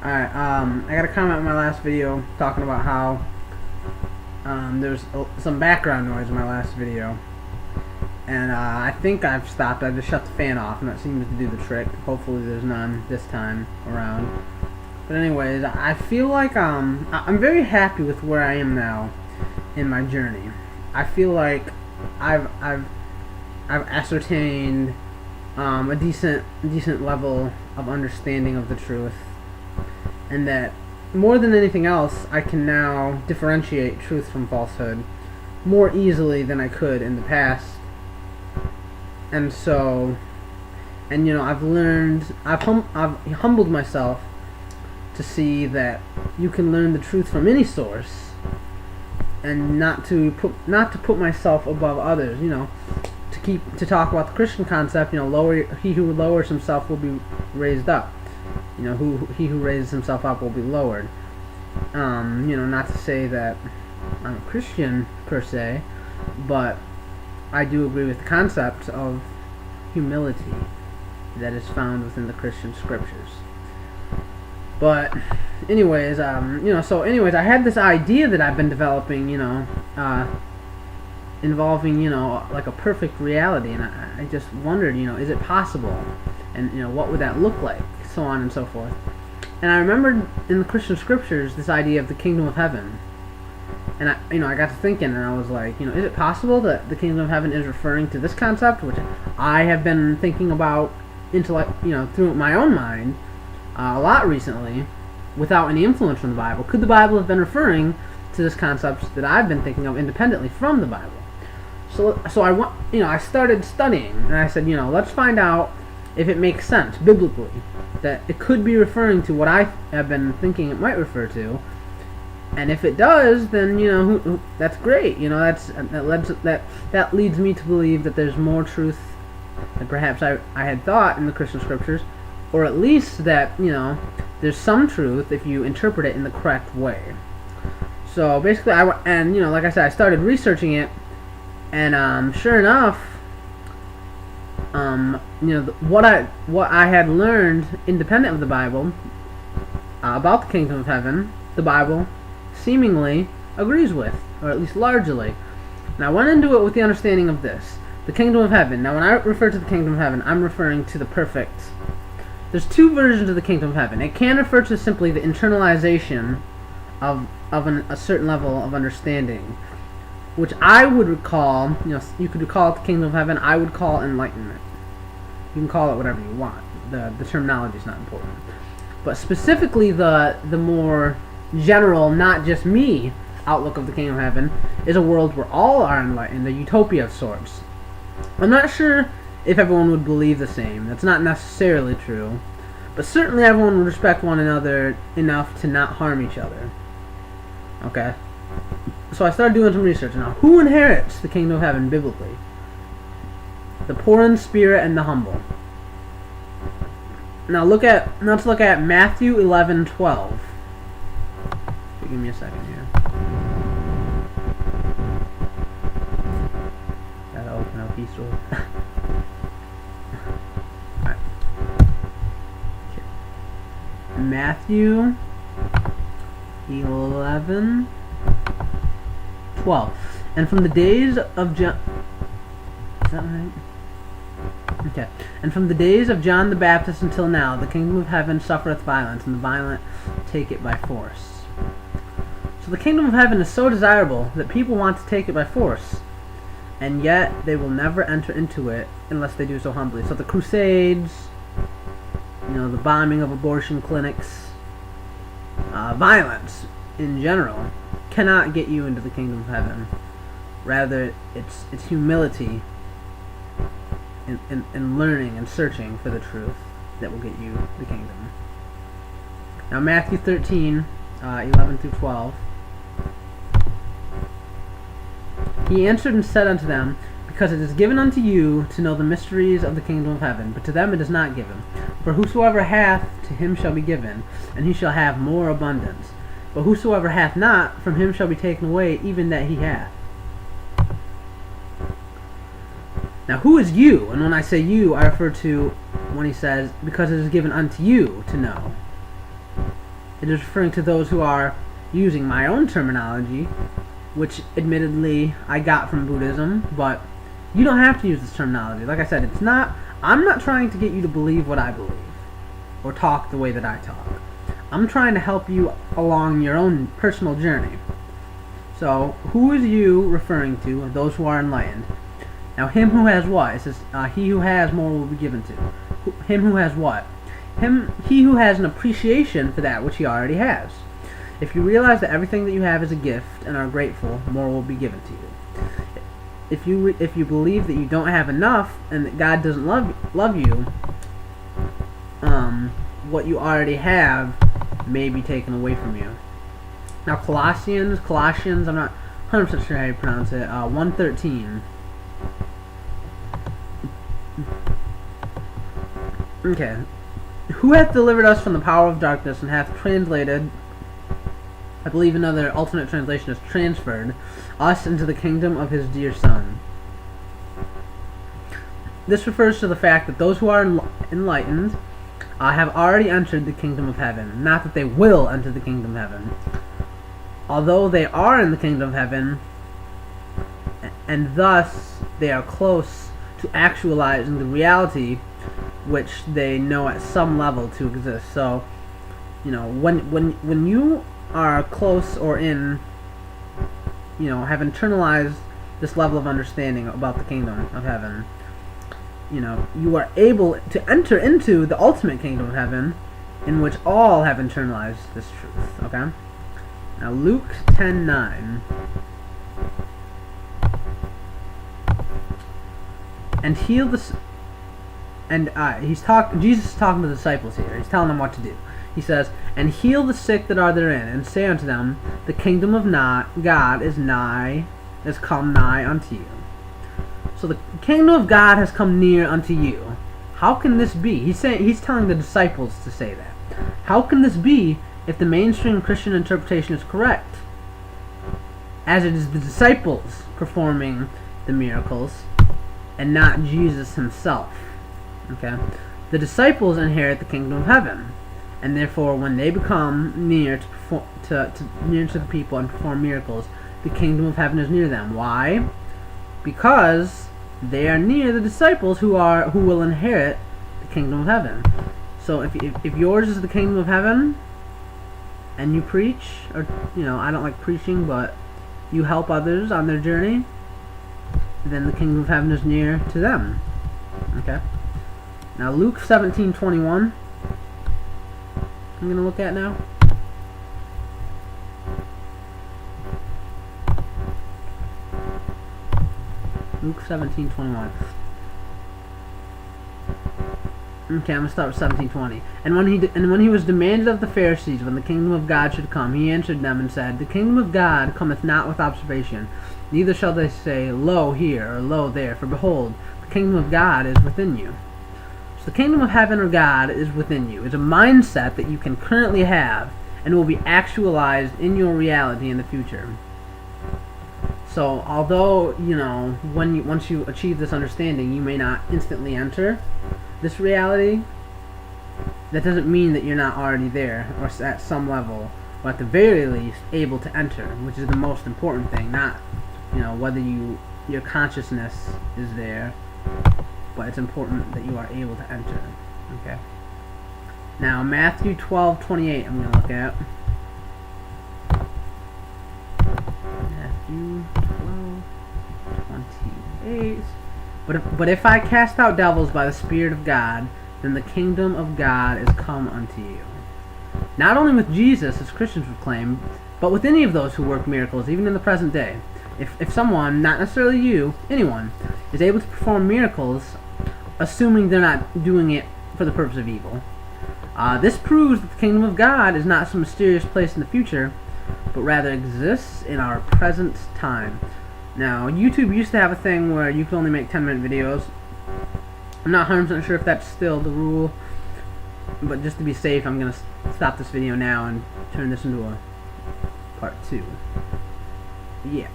Alright, I got a comment in my last video talking about how there's some background noise in my last video. And I think I've stopped. I just shut the fan off and that seems to do the trick. Hopefully there's none this time around. But anyways, I feel like I'm very happy with where I am now in my journey. I feel like I've ascertained a decent level of understanding of the truth, and that more than anything else, I can now differentiate truth from falsehood more easily than I could in the past. And so, and I've learned, I've humbled myself to see that you can learn the truth from any source, and not to put myself above others. To talk about the Christian concept. He who lowers himself will be raised up. He who raises himself up will be lowered. Not to say that I'm a Christian per se, but I do agree with the concept of humility that is found within the Christian scriptures. But anyways, I had this idea that I've been developing, involving, like a perfect reality, and I just wondered, is it possible? And, what would that look like? So on and so forth. And I remembered in the Christian scriptures this idea of the kingdom of heaven. And I got to thinking, and I was like, is it possible that the kingdom of heaven is referring to this concept, which I have been thinking about through my own mind a lot recently, without any influence from the Bible? Could the Bible have been referring to this concept that I've been thinking of independently from the Bible? So I started studying, and I said, let's find out if it makes sense biblically that it could be referring to what I have been thinking it might refer to. And if it does, then that's great. That leads me to believe that there's more truth than perhaps I had thought in the Christian scriptures, or at least that there's some truth if you interpret it in the correct way. So basically, like I said, I started researching it, and sure enough, what I had learned independent of the Bible about the kingdom of heaven, the Bible seemingly agrees with, or at least largely. Now I went into it with the understanding of this: the kingdom of heaven. Now when I refer to the kingdom of heaven, I'm referring to the perfect. There's two versions of the kingdom of heaven. It can refer to simply the internalization of a certain level of understanding, which I would call, you could call it the kingdom of heaven. I would call enlightenment. You can call it whatever you want. The terminology is not important. But specifically, the more general, not just me, outlook of the kingdom of heaven is a world where all are enlightened, a utopia of sorts. I'm not sure if everyone would believe the same. That's not necessarily true. But certainly everyone would respect one another enough to not harm each other. Okay? So I started doing some research. Now, who inherits the kingdom of heaven biblically? The poor in spirit and the humble. Now let's look at Matthew 11:12. Give me a second here. Gotta open up East Road. Alright. Okay. Matthew 11:12. And from the days of John... Is that right? Okay. And from the days of John the Baptist until now, the kingdom of heaven suffereth violence, and the violent take it by force. So the kingdom of heaven is so desirable that people want to take it by force, and yet they will never enter into it unless they do so humbly. So the crusades, the bombing of abortion clinics, violence in general cannot get you into the kingdom of heaven. Rather, it's humility and learning and searching for the truth that will get you the kingdom. Now Matthew 13, 11 through 12. He answered and said unto them, Because it is given unto you to know the mysteries of the kingdom of heaven, but to them it is not given. For whosoever hath, to him shall be given, and he shall have more abundance. But whosoever hath not, from him shall be taken away even that he hath. Now, who is you? And when I say you, I refer to when he says, because it is given unto you to know. It is referring to those who are using my own terminology, which admittedly I got from Buddhism, but you don't have to use this terminology. Like I said, I'm not trying to get you to believe what I believe or talk the way that I talk. I'm trying to help you along your own personal journey. So, who is you referring to? Those who are enlightened. Now, him who has what? It says, he who has more will be given to. Him who has what? He who has an appreciation for that which he already has. If you realize that everything that you have is a gift and are grateful, more will be given to you. If you believe that you don't have enough and that God doesn't love you, what you already have may be taken away from you. Now Colossians, I'm not 100% sure how you pronounce it, 1:13. Okay. Who hath delivered us from the power of darkness and hath translated, I believe another alternate translation is transferred, us into the kingdom of his dear Son. This refers to the fact that those who are enlightened have already entered the kingdom of heaven. Not that they will enter the kingdom of heaven. Although they are in the kingdom of heaven, and thus they are close to actualizing the reality which they know at some level to exist. So, when you are close or in, have internalized this level of understanding about the kingdom of heaven, you are able to enter into the ultimate kingdom of heaven, in which all have internalized this truth. Okay? Now Luke 10:9. And heal the Jesus is talking to the disciples here. He's telling them what to do. He says, "And heal the sick that are therein, and say unto them, the kingdom of God is come nigh unto you." So the kingdom of God has come near unto you. How can this be? He's telling the disciples to say that. How can this be if the mainstream Christian interpretation is correct? As it is the disciples performing the miracles and not Jesus himself. Okay? The disciples inherit the kingdom of heaven, and therefore when they become near to the people and perform miracles, the kingdom of heaven is near them. Why? Because they are near the disciples who will inherit the kingdom of heaven. So if yours is the kingdom of heaven, and you preach, or I don't like preaching, but you help others on their journey, then the kingdom of heaven is near to them. Okay? Now Luke 17:21. I'm going to look at now. Luke 17:21. Okay, I'm going to start with 17:20. And when he was demanded of the Pharisees when the kingdom of God should come, he answered them and said, The kingdom of God cometh not with observation, neither shall they say, Lo here, or Lo there, for behold, the kingdom of God is within you. So the kingdom of heaven or God is within you. It's a mindset that you can currently have and will be actualized in your reality in the future. So although, once you achieve this understanding, you may not instantly enter this reality, that doesn't mean that you're not already there, or at some level, or at the very least, able to enter, which is the most important thing, not, whether your consciousness is there, but it's important that you are able to enter. Okay? Now, Matthew 12:28 I'm going to look at. Matthew 12:28. But if I cast out devils by the Spirit of God, then the kingdom of God is come unto you. Not only with Jesus, as Christians would claim, but with any of those who work miracles, even in the present day. If someone, not necessarily you, anyone, is able to perform miracles, assuming they're not doing it for the purpose of evil, this proves that the kingdom of God is not some mysterious place in the future, but rather exists in our present time. Now, YouTube used to have a thing where you could only make 10-minute videos. I'm not 100% sure if that's still the rule, but just to be safe, I'm going to stop this video now and turn this into a part 2. Yeah.